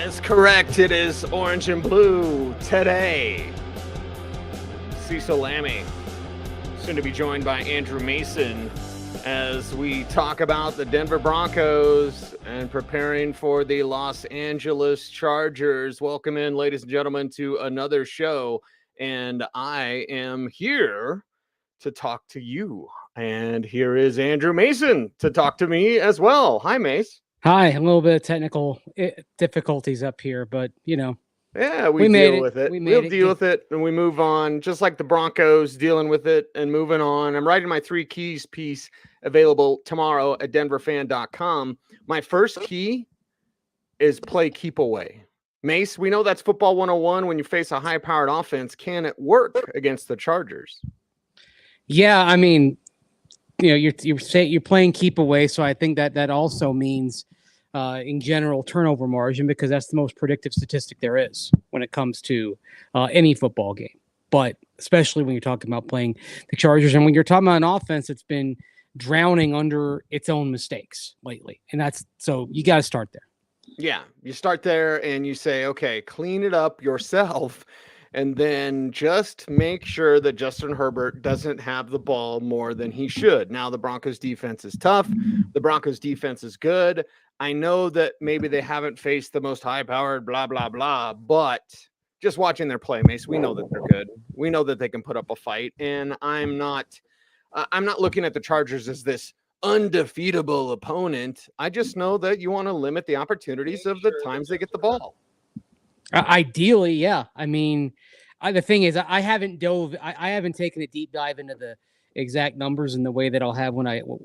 is correct. It is orange and blue today. Cecil Lammey, soon to be joined by Andrew Mason as we talk about the Denver Broncos and preparing for the Los Angeles Chargers. Welcome in, ladies and gentlemen, to another show. And I am here to talk to you. And here is Andrew Mason to talk to me as well. Hi, Mace. Hi, a little bit of technical difficulties up here, but Yeah, we deal made it. with it. We We'll made it. deal with it and we move on, just like the Broncos dealing with it and moving on. I'm writing my 3 keys piece available tomorrow at denverfan.com. My first key is play keep away. Mace, we know that's football 101 when you face a high-powered offense. Can it work against the Chargers? Yeah, I mean, you're playing keep away, so I think that also means in general turnover margin, because that's the most predictive statistic there is when it comes to any football game. But especially when you're talking about playing the Chargers, and when you're talking about an offense that's been drowning under its own mistakes lately, and so you got to start there. Yeah, you start there and you say, okay, clean it up yourself. And then just make sure that Justin Herbert doesn't have the ball more than he should. Now, the Broncos defense is tough. The Broncos defense is good. I know that maybe they haven't faced the most high-powered blah, blah, blah, but just watching their play, Mace, we know that they're good. We know that they can put up a fight. And I'm not looking at the Chargers as this undefeatable opponent. I just know that you want to limit the opportunities of the times they get the ball. Ideally, yeah. I mean, the thing is, I haven't taken a deep dive into the exact numbers in the way that I'll have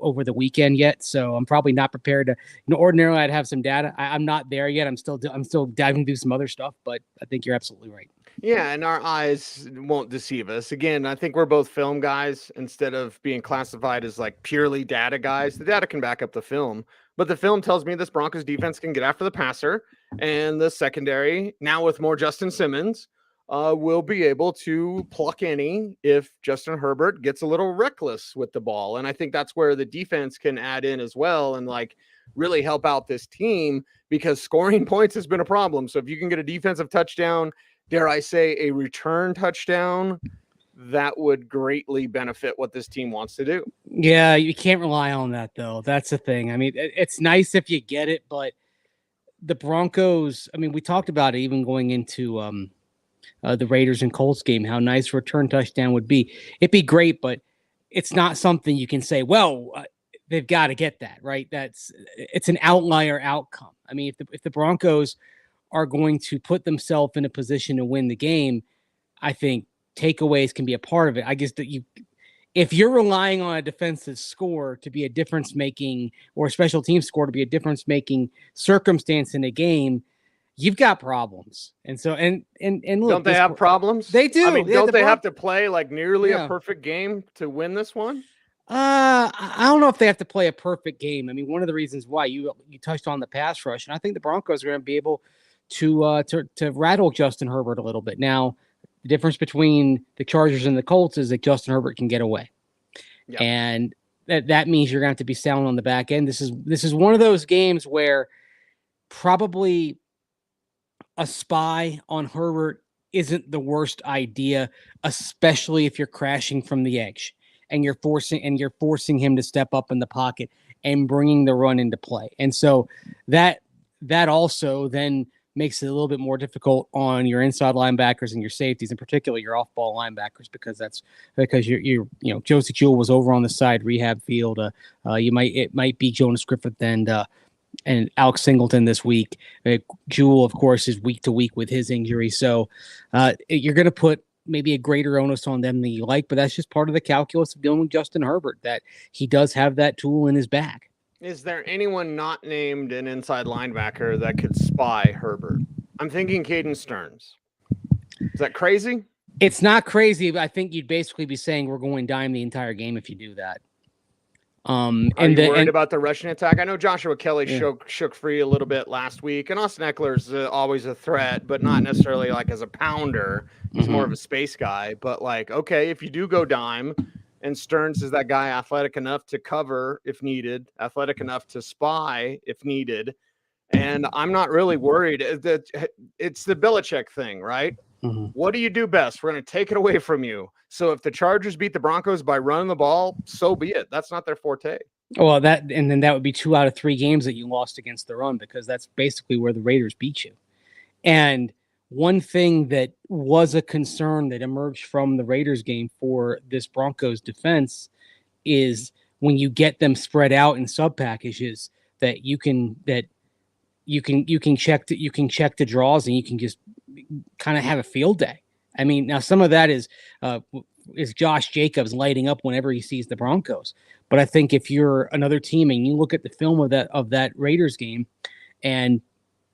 over the weekend yet. So I'm probably not prepared to. Ordinarily, I'd have some data. I'm not there yet. I'm still diving through some other stuff, but I think you're absolutely right. Yeah, and our eyes won't deceive us. Again, I think we're both film guys instead of being classified as like purely data guys. The data can back up the film, but the film tells me this Broncos defense can get after the passer, and the secondary, now with more Justin Simmons, will be able to pluck any if Justin Herbert gets a little reckless with the ball. And I think that's where the defense can add in as well and like really help out this team, because scoring points has been a problem. So if you can get a defensive touchdown, dare I say a return touchdown, that would greatly benefit what this team wants to do. Yeah, you can't rely on that, though. That's the thing. I mean, it's nice if you get it, but the Broncos, I mean, we talked about it even going into the Raiders and Colts game, how nice a return touchdown would be. It'd be great, but it's not something you can say, well, they've got to get that, right? It's an outlier outcome. I mean, if the Broncos are going to put themselves in a position to win the game, I think takeaways can be a part of it. I guess that if you're relying on a defensive score to be a difference-making, or a special team score to be a difference-making circumstance in a game, you've got problems. And so, and look, don't they have problems? They do. I mean, don't they have to play like nearly a perfect game to win this one? I don't know if they have to play a perfect game. I mean, one of the reasons why you touched on the pass rush, and I think the Broncos are going to be able to rattle Justin Herbert a little bit. Now, the difference between the Chargers and the Colts is that Justin Herbert can get away. Yep. And that means you're going to have to be sound on the back end. This is one of those games where probably a spy on Herbert isn't the worst idea, especially if you're crashing from the edge and you're forcing him to step up in the pocket and bringing the run into play. And so that also then makes it a little bit more difficult on your inside linebackers and your safeties, in particular your off-ball linebackers, because Josie Jewell was over on the side rehab field. It might be Jonas Griffith and Alex Singleton this week. Jewell, of course, is week to week with his injury, so you're going to put maybe a greater onus on them than you like, but that's just part of the calculus of dealing with Justin Herbert, that he does have that tool in his bag. Is there anyone not named an inside linebacker that could spy Herbert? I'm thinking Caden Stearns. Is that crazy? It's not crazy, but I think you'd basically be saying we're going dime the entire game if you do that. Are you worried about the rushing attack? I know Joshua Kelly shook free a little bit last week, and Austin Eckler's always a threat, but not necessarily like as a pounder. He's more of a space guy. But like, okay, if you do go dime, and Stearns is that guy athletic enough to cover if needed, athletic enough to spy if needed, And I'm not really worried. It's the Belichick thing, right? Mm-hmm. What do you do best? We're going to take it away from you. So if the Chargers beat the Broncos by running the ball, so be it. That's not their forte. Well, then that would be 2 out of 3 games that you lost against the run, because that's basically where the Raiders beat you. And one thing that was a concern that emerged from the Raiders game for this Broncos defense is when you get them spread out in sub packages that you can check the draws, and you can just kind of have a field day. I mean, now some of that is Josh Jacobs lighting up whenever he sees the Broncos. But I think if you're another team and you look at the film of that Raiders game, and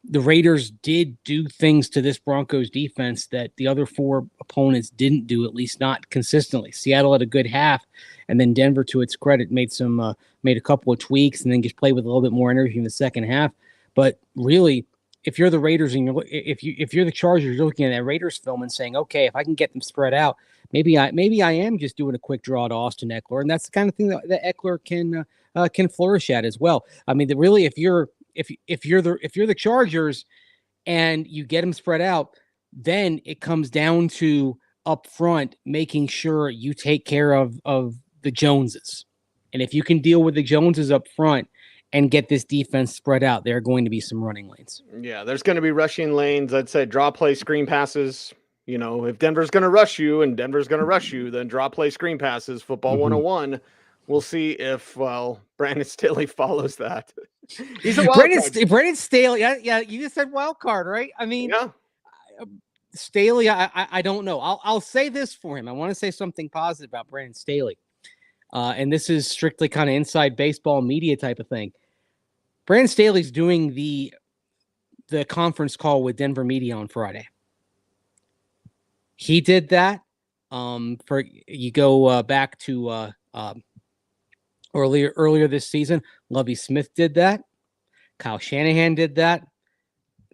the Raiders did do things to this Broncos defense that the other 4 opponents didn't do, at least not consistently. Seattle had a good half, and then Denver, to its credit, made a couple of tweaks and then just played with a little bit more energy in the second half. But really, if you're the Raiders and if you're the Chargers, you're looking at that Raiders film and saying, okay, if I can get them spread out, maybe I am just doing a quick draw to Austin Eckler, and that's the kind of thing that Eckler can flourish at as well. I mean, really, if you're the Chargers and you get them spread out, then it comes down to up front making sure you take care of the Joneses, and if you can deal with the Joneses up front and get this defense spread out, there are going to be some running lanes. Yeah, there's going to be rushing lanes. I'd say draw play, screen passes. You know, if Denver's going to rush you and Denver's going to rush you, then draw play, screen passes, football 101. We'll see if, Brandon Staley follows that. He's a wild card. Brandon Staley. Yeah, you just said wild card, right? I mean, yeah. Staley, I don't know. I'll say this for him. I want to say something positive about Brandon Staley. And this is strictly kind of inside baseball media type of thing. Brandon Staley's doing the conference call with Denver media on Friday. He did that. For you go back to earlier this season, Lovie Smith did that. Kyle Shanahan did that.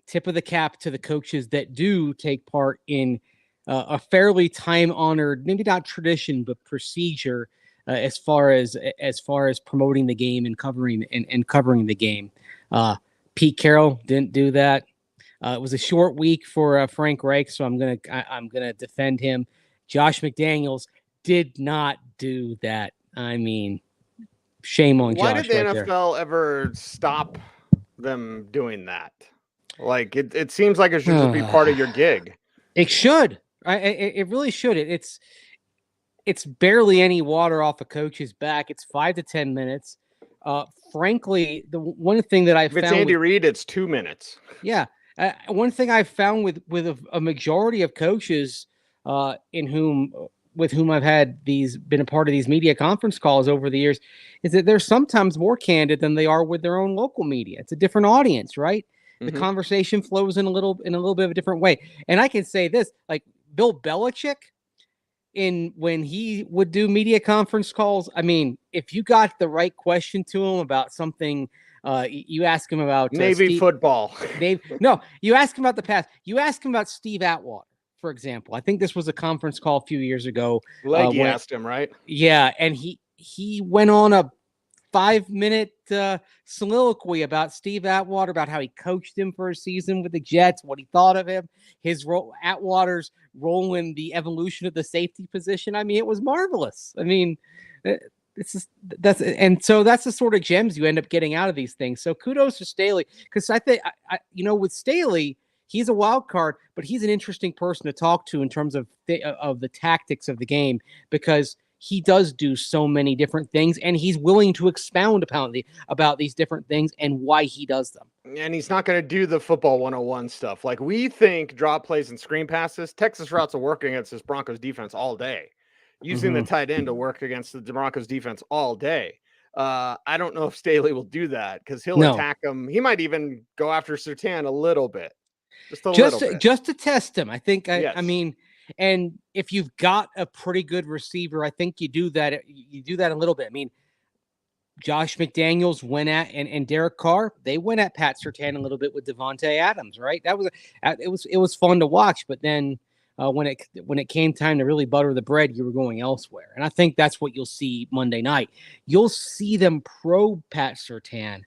Tip of the cap to the coaches that do take part in a fairly time-honored, maybe not tradition, but procedure as far as promoting the game and covering the game. Pete Carroll didn't do that. It was a short week for Frank Reich, so I'm gonna defend him. Josh McDaniels did not do that. I mean, shame on Josh. Why did the NFL ever stop them doing that? Like it seems like it should just be part of your gig. It should. It really should. It's barely any water off a coach's back. It's 5 to 10 minutes. Frankly, the one thing that I found, if it's Andy Reid, it's 2 minutes. Yeah. One thing I've found with a majority of coaches with whom I've been a part of these media conference calls over the years is that they're sometimes more candid than they are with their own local media. It's a different audience, right? The conversation flows in a little bit of a different way. And I can say this, like Bill Belichick, when he would do media conference calls, I mean, if you got the right question to him about something, you ask him about Navy football. No, you ask him about the past. You ask him about Steve Atwater, for example. I think this was a conference call a few years ago. Leggy asked him, right? Yeah, and he went on a 5-minute soliloquy about Steve Atwater, about how he coached him for a season with the Jets, what he thought of him, Atwater's role in the evolution of the safety position. I mean, it was marvelous. I mean, that's the sort of gems you end up getting out of these things. So kudos to Staley, because I think with Staley, he's a wild card, but he's an interesting person to talk to in terms of the tactics of the game, because he does do so many different things, and he's willing to expound about these different things and why he does them. And he's not going to do the football 101 stuff. Like we think drop plays and screen passes, Texas routes will work against this Broncos defense all day. Using the tight end to work against the Broncos defense all day. I don't know if Staley will do that because he'll attack him. He might even go after Surtain a little bit. Just to test him. I think, yes. I mean, and if you've got a pretty good receiver, I think you do that. You do that a little bit. I mean, Josh McDaniels went at and Derek Carr. They went at Pat Surtain a little bit with Devontae Adams, right? It was fun to watch. But then when it came time to really butter the bread, you were going elsewhere. And I think that's what you'll see Monday night. You'll see them probe Pat Surtain,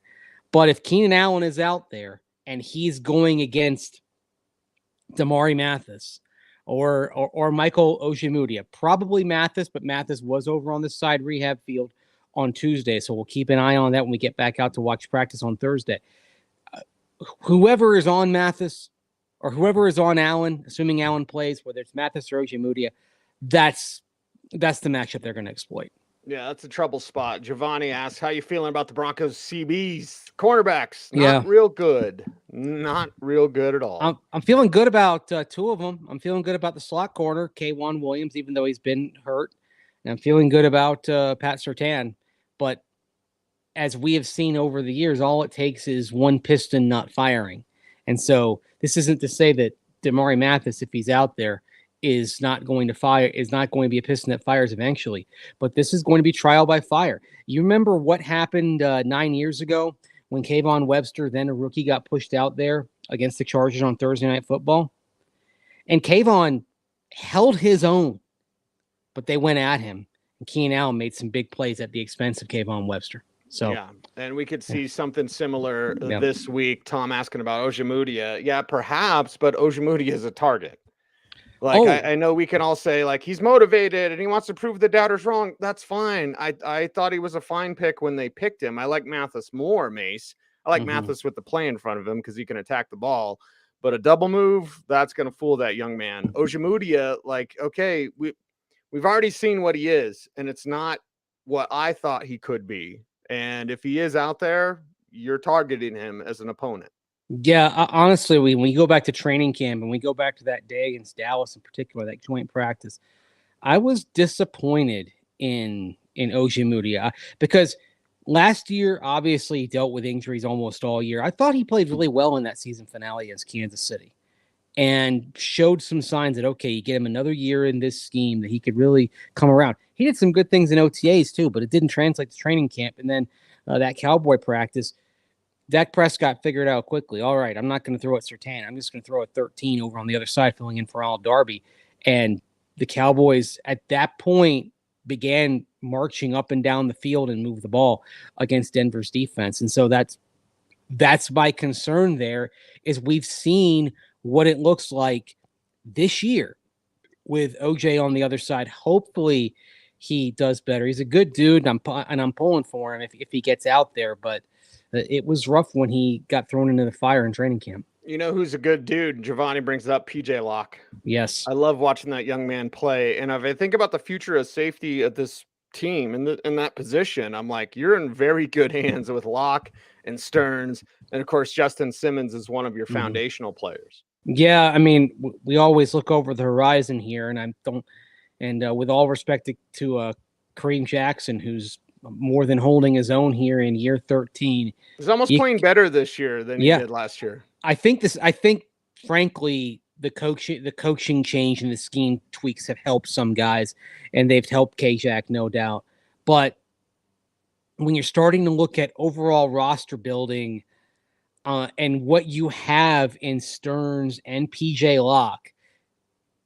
But if Keenan Allen is out there and he's going against Damari Mathis or Michael Ojemudia, probably Mathis, but Mathis was over on the side rehab field on Tuesday. So we'll keep an eye on that when we get back out to watch practice on Thursday. Whoever is on Mathis or whoever is on Allen, assuming Allen plays, whether it's Mathis or Ojemudia, that's the matchup they're going to exploit. Yeah, that's a trouble spot. Giovanni asks, how you feeling about the Broncos CBs? Cornerbacks, not real good. Not real good at all. I'm feeling good about two of them. I'm feeling good about the slot corner, K'Wan Williams, even though he's been hurt. And I'm feeling good about Pat Surtain. But as we have seen over the years, all it takes is one piston not firing. And so this isn't to say that Damari Mathis, if he's out there, is not going to be a piston that fires eventually. But this is going to be trial by fire. You remember what happened 9 years ago when Kayvon Webster, then a rookie, got pushed out there against the Chargers on Thursday Night Football? And Kayvon held his own, but they went at him. And Keenan Allen made some big plays at the expense of Kayvon Webster. So yeah, and we could see something similar this week. Tom asking about Ojemudia. Yeah, perhaps, but Ojemudia is a target. Like, I know we can all say, like, he's motivated and he wants to prove the doubters wrong. That's fine. I thought he was a fine pick when they picked him. I like Mathis more, Mace. I like Mathis with the play in front of him because he can attack the ball. But a double move, that's going to fool that young man. Ojemudia, like, okay, we've already seen what he is, and it's not what I thought he could be. And if he is out there, you're targeting him as an opponent. Yeah, honestly, when we go back to training camp and we go back to that day against Dallas in particular, that joint practice, I was disappointed in Ojemudia because last year, obviously, he dealt with injuries almost all year. I thought he played really well in that season finale against Kansas City and showed some signs that, okay, you get him another year in this scheme that he could really come around. He did some good things in OTAs too, but it didn't translate to training camp. And then that Cowboy practice, Dak Prescott figured out quickly, all right, I'm not going to throw at Surtain. I'm just going to throw at 13 over on the other side, filling in for Al Darby. And the Cowboys at that point began marching up and down the field and move the ball against Denver's defense. And so that's my concern there is we've seen what it looks like this year with OJ on the other side. Hopefully he does better. He's a good dude, and I'm pulling for him if he gets out there, but it was rough when he got thrown into the fire in training camp. You know who's a good dude? Giovanni brings up PJ Locke. Yes. I love watching that young man play. And if I think about the future of safety at this team in that position, I'm like, you're in very good hands with Locke and Stearns. And of course, Justin Simmons is one of your foundational players. Yeah. I mean, we always look over the horizon here, and with all respect to Kareem Jackson, who's more than holding his own here in year 13. He's almost playing better this year than he did last year. I think frankly, the coaching change and the scheme tweaks have helped some guys, and they've helped K-Jack, no doubt. But when you're starting to look at overall roster building and what you have in Stearns and PJ Locke,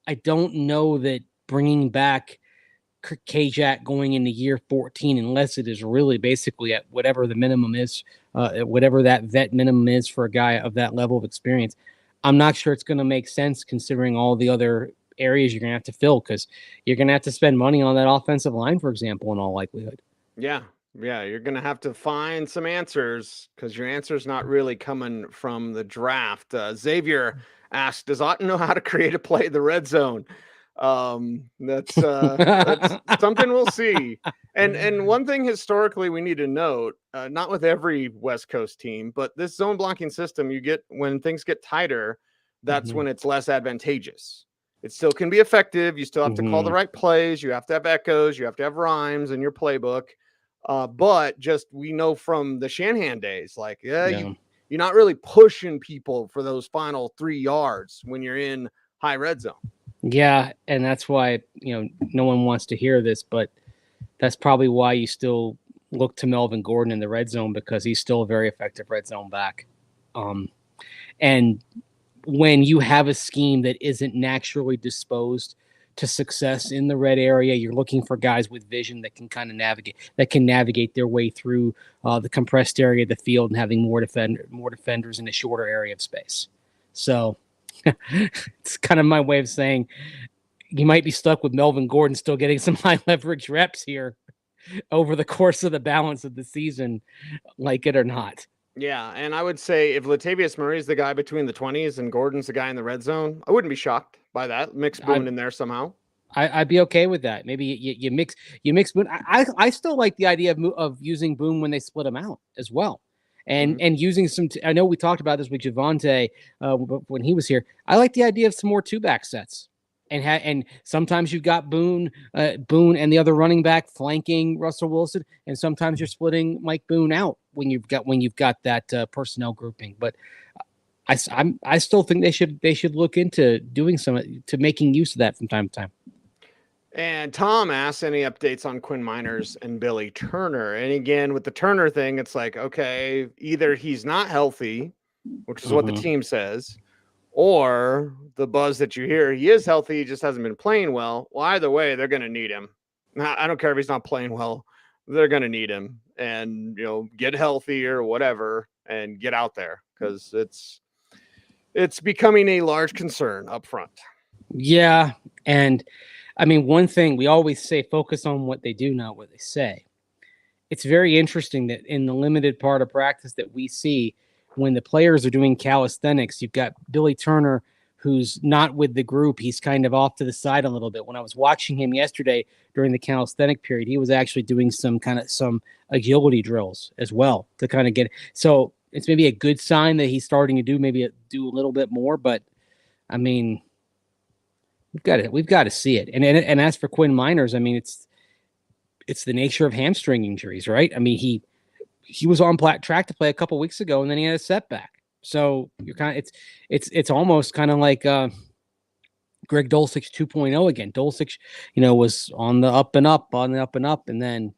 I don't know that bringing back K-Jack going into year 14, unless it is really basically at whatever the minimum is, whatever that vet minimum is for a guy of that level of experience. I'm not sure it's going to make sense considering all the other areas you're going to have to fill, because you're going to have to spend money on that offensive line, for example, in all likelihood. Yeah. You're going to have to find some answers because your answer's not really coming from the draft. Xavier asked, does Otton know how to create a play in the red zone? That's something we'll see. And one thing historically we need to note, not with every West Coast team, but this zone blocking system, you get when things get tighter, that's when it's less advantageous. It still can be effective. You still have to call the right plays. You have to have echoes. You have to have rhymes in your playbook. But just we know from the Shanahan days, like, you're not really pushing people for those final 3 yards when you're in high red zone. Yeah, and that's why, no one wants to hear this, but that's probably why you still look to Melvin Gordon in the red zone, because he's still a very effective red zone back. And when you have a scheme that isn't naturally disposed to success in the red area. You're looking for guys with vision that can kind of navigate their way through the compressed area of the field and having more defenders in a shorter area of space. So it's kind of my way of saying you might be stuck with Melvin Gordon still getting some high leverage reps here over the course of the balance of the season, like it or not. Yeah, and I would say if Latavius Murray's the guy between the 20s and Gordon's the guy in the red zone, I wouldn't be shocked by that. Mix Boone in there somehow. I'd be okay with that. Maybe you mix Boone. I still like the idea of using Boone when they split him out as well, and using some. I know we talked about this with Javonte when he was here. I like the idea of some more 2-back sets. And sometimes you've got Boone and the other running back flanking Russell Wilson, and sometimes you're splitting Mike Boone out when you've got that personnel grouping. But I still think they should look into doing to making use of that from time to time. And Tom asks any updates on Quinn Miners and Billy Turner. And again, with the Turner thing, it's like, okay, either he's not healthy, which is what the team says, or the buzz that you hear, he is healthy, he just hasn't been playing well. Well, either way, they're going to need him. I don't care if he's not playing well. They're going to need him and, get healthy or whatever and get out there because it's becoming a large concern up front. Yeah. And I mean, one thing we always say, focus on what they do, not what they say. It's very interesting that in the limited part of practice that we see, when the players are doing calisthenics, you've got Billy Turner, who's not with the group. He's kind of off to the side a little bit. When I was watching him yesterday during the calisthenic period, he was actually doing some agility drills as well to kind of get. So it's maybe a good sign that he's starting to do a little bit more. But I mean, we've got to see it. And as for Quinn Miners, I mean, it's the nature of hamstring injuries, right? I mean, he was on track to play a couple weeks ago, and then he had a setback. So you're it's almost kind of like Greg Dulcich 2.0 again. Dulcich, was on the up and up, and then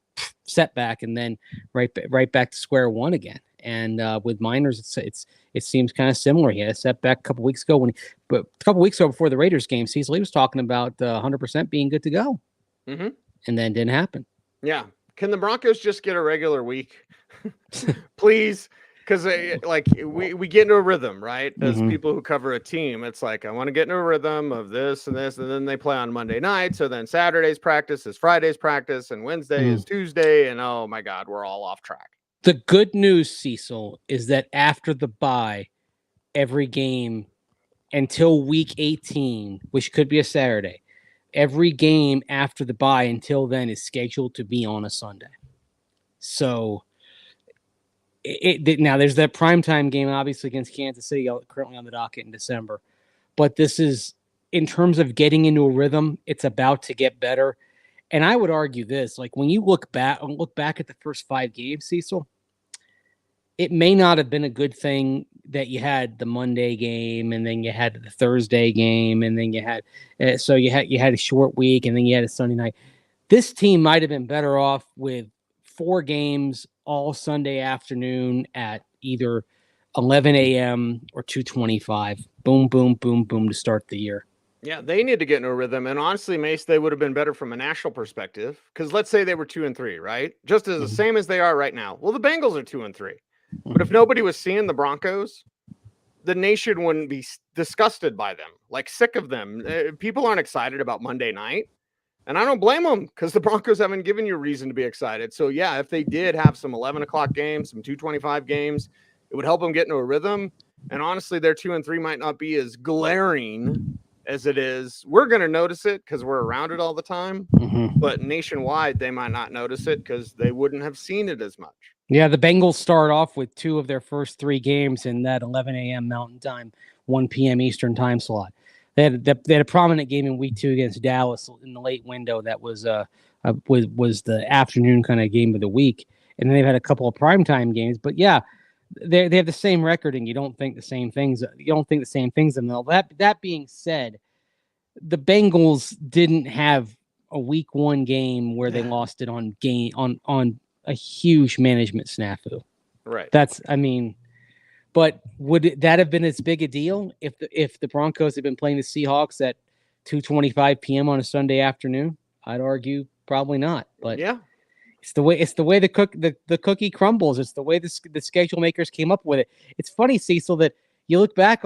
setback, and then right back to square one again. And with Miners, it seems kind of similar. He had a setback a couple weeks ago but a couple weeks ago before the Raiders game, Cecil, he was talking about 100% being good to go, and then didn't happen. Yeah. Can the Broncos just get a regular week, please? Because we get into a rhythm, right? As people who cover a team, it's like, I want to get into a rhythm of this and this, and then they play on Monday night. So then Saturday's practice is Friday's practice, and Wednesday is Tuesday, and oh my God, we're all off track. The good news, Cecil, is that after the bye, every game until week 18, which could be a Saturday, every game after the bye until then is scheduled to be on a Sunday. So now there's that primetime game, obviously, against Kansas City, currently on the docket in December. But this is, in terms of getting into a rhythm, it's about to get better. And I would argue this, like when you look back at the first 5 games, Cecil, it may not have been a good thing that you had the Monday game and then you had the Thursday game and then you had a short week and then you had a Sunday night. This team might have been better off with 4 games all Sunday afternoon at either 11 a.m. or 2:25. Boom, boom, boom, boom to start the year. Yeah, they need to get into a rhythm. And honestly, Mace, they would have been better from a national perspective. Because let's say they were 2-3, right? Just as the same as they are right now. Well, the Bengals are 2-3. But if nobody was seeing the Broncos, the nation wouldn't be disgusted by them, like sick of them. People aren't excited about Monday night. And I don't blame them because the Broncos haven't given you reason to be excited. So, yeah, if they did have some 11 o'clock games, some 2:25 games, it would help them get into a rhythm. And honestly, their 2-3 might not be as glaring as it is. We're going to notice it because we're around it all the time. But nationwide, they might not notice it because they wouldn't have seen it as much. Yeah, the Bengals start off with 2 of their first 3 games in that 11 a.m. Mountain Time, 1 p.m. Eastern time slot. They had a prominent game in week 2 against Dallas in the late window. That was the afternoon kind of game of the week. And then they've had a couple of primetime games. But yeah, they have the same record, and you don't think the same things. You don't think the same things of them. That being said, the Bengals didn't have a week 1 game where they lost it on a huge management snafu. Right. But would that have been as big a deal if the Broncos had been playing the Seahawks at 2:25 p.m. on a Sunday afternoon? I'd argue probably not. But yeah, it's the way the cookie crumbles. It's the way the schedule makers came up with it. It's funny, Cecil, that you look back.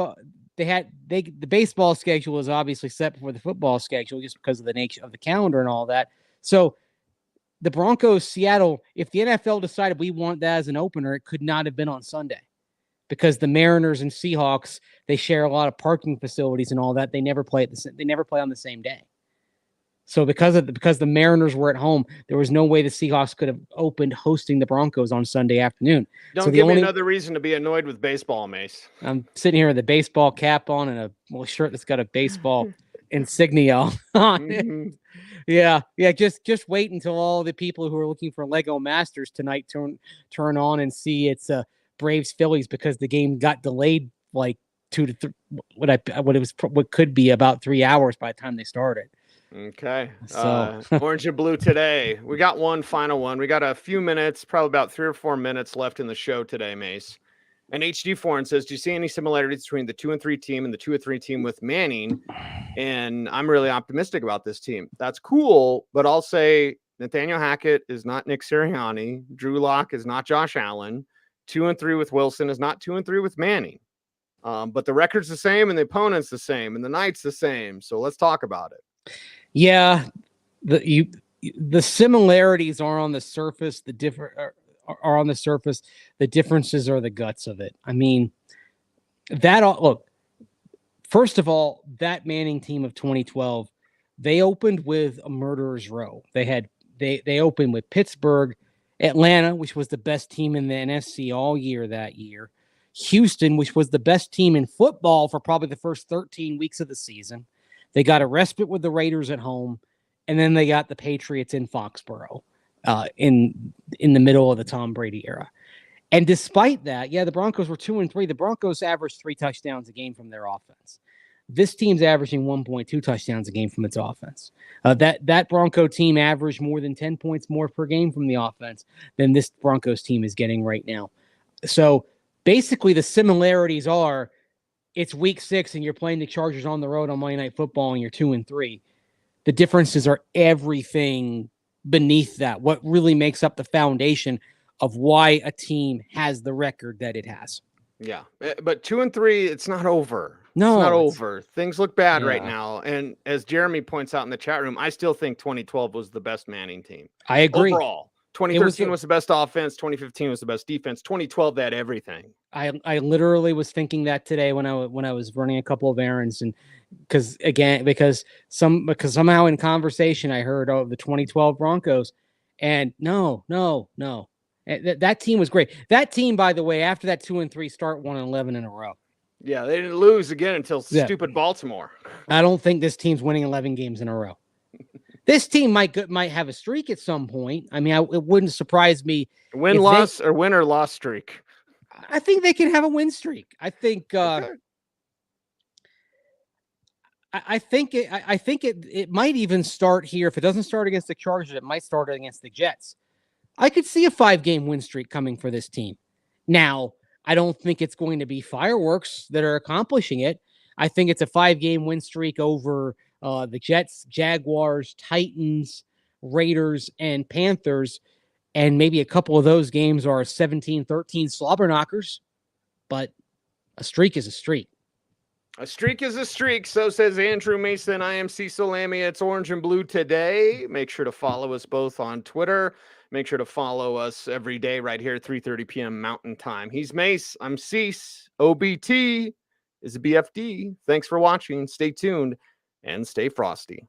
The baseball schedule was obviously set before the football schedule just because of the nature of the calendar and all that. So the Broncos, Seattle, if the NFL decided we want that as an opener, it could not have been on Sunday because the Mariners and Seahawks, they share a lot of parking facilities and all that. They never play on the same day. So because the Mariners were at home, there was no way the Seahawks could have opened hosting the Broncos on Sunday afternoon. Don't give me another reason to be annoyed with baseball, Mace. I'm sitting here with a baseball cap on and a shirt that's got a baseball insignia on it. Mm-hmm. Yeah. Just wait until all the people who are looking for Lego Masters tonight turn on and see it's Braves Phillies because the game got delayed like 2 to 3. What could be about 3 hours by the time they started. Okay. So Orange and Blue today. We got one final one. We got a few minutes, probably about 3 or 4 minutes left in the show today, Mace. And HD Foreign says, do you see any similarities between the 2-3 team and the 2-3 team with Manning? And I'm really optimistic about this team. That's cool, but I'll say Nathaniel Hackett is not Nick Sirianni. Drew Lock is not Josh Allen. 2-3 with Wilson is not 2-3 with Manning. But the record's the same and the opponent's the same and the night's the same. So let's talk about it. Yeah, the similarities are on the surface. Are on the surface. The differences are the guts of it. I mean, look. First of all, that Manning team of 2012, they opened with a murderer's row. They opened with Pittsburgh, Atlanta, which was the best team in the NFC all year that year, Houston, which was the best team in football for probably the first 13 weeks of the season. They got a respite with the Raiders at home, and then they got the Patriots in Foxborough in the middle of the Tom Brady era. And despite that, the Broncos were 2-3. The Broncos averaged 3 touchdowns a game from their offense. This team's averaging 1.2 touchdowns a game from its offense. That Bronco team averaged more than 10 points more per game from the offense than this Broncos team is getting right now. So basically the similarities are it's week 6 and you're playing the Chargers on the road on Monday Night Football and you're 2-3. The differences are everything beneath that. What really makes up the foundation of why a team has the record that it has. Yeah, but 2-3, it's not over. No, it's not over. Things look bad right now. And as Jeremy points out in the chat room, I still think 2012 was the best Manning team. I agree. Overall, 2013 was the best offense. 2015 was the best defense. 2012, they had everything. I literally was thinking that today when I was running a couple of errands, and because somehow in conversation I heard the 2012 Broncos, and no. That team was great. That team, by the way, after that 2-3 start, 1-11 in a row. Yeah, they didn't lose again until stupid Baltimore. I don't think this team's winning 11 games in a row. This team might have a streak at some point. I mean, it wouldn't surprise me. Win or loss streak. I think they can have a win streak. I think. Okay. I think it might even start here. If it doesn't start against the Chargers, it might start against the Jets. I could see a 5-game win streak coming for this team. Now, I don't think it's going to be fireworks that are accomplishing it. I think it's a 5-game win streak over the Jets, Jaguars, Titans, Raiders, and Panthers. And maybe a couple of those games are 17-13 slobber knockers. But a streak is a streak. A streak is a streak, so says Andrew Mason. I am Cecil Lammey. It's Orange and Blue today. Make sure to follow us both on Twitter. Make sure to follow us every day right here at 3:30 p.m. Mountain Time. He's Mace. I'm Cease. OBT is a BFD. Thanks for watching. Stay tuned and stay frosty.